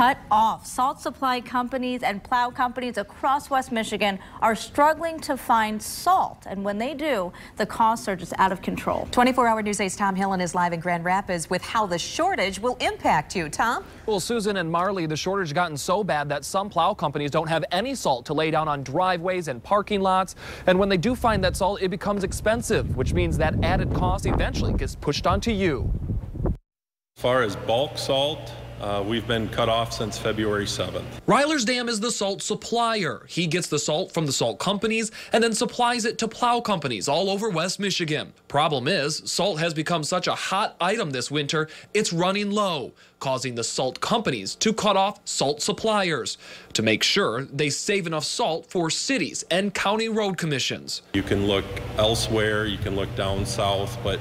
cut off. Salt supply companies and plow companies across West Michigan are struggling to find salt. And when they do, the costs are just out of control. 24-hour News 8's Tom Hillen is live in Grand Rapids with how the shortage will impact you. Tom? Well, Susan and Marley, the shortage has gotten so bad that some plow companies don't have any salt to lay down on driveways and parking lots. And when they do find that salt, it becomes expensive, which means that added cost eventually gets pushed onto you. As far as bulk salt, we've been cut off since February 7th. Ryler's Dam is the salt supplier. He gets the salt from the salt companies and then supplies it to plow companies all over West Michigan. Problem is, salt has become such a hot item this winter, it's running low, causing the salt companies to cut off salt suppliers to make sure they save enough salt for cities and county road commissions. You can look elsewhere, you can look down south, but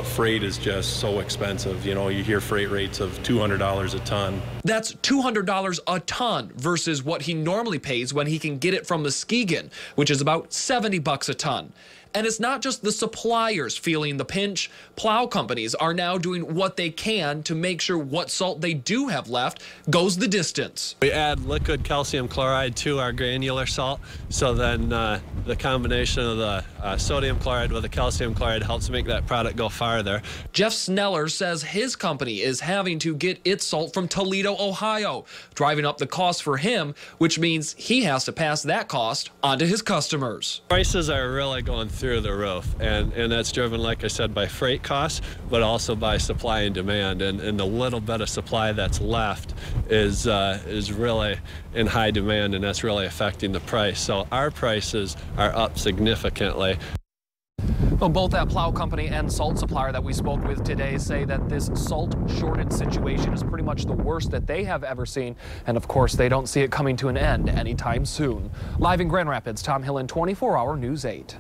freight is just so expensive. You know, you hear freight rates of $200 a ton. That's $200 a ton versus what he normally pays when he can get it from Muskegon, which is about 70 bucks a ton. And it's not just the suppliers feeling the pinch. Plow companies are now doing what they can to make sure what salt they do have left goes the distance. We add liquid calcium chloride to our granular salt, so then the combination of the sodium chloride with the calcium chloride helps make that product go farther. Jeff Sneller says his company is having to get its salt from Toledo, Ohio, driving up the cost for him, which means he has to pass that cost on to his customers. Prices are really going through the roof, and that's driven, like I said, by freight costs, but also by supply and demand, and the little bit of supply that's left is really in high demand, and that's really affecting the price. So our prices are up significantly. Well, both that plow company and salt supplier that we spoke with today say that this salt shortage situation is pretty much the worst that they have ever seen. And of course, they don't see it coming to an end anytime soon. Live in Grand Rapids, Tom Hillen, 24-hour News 8.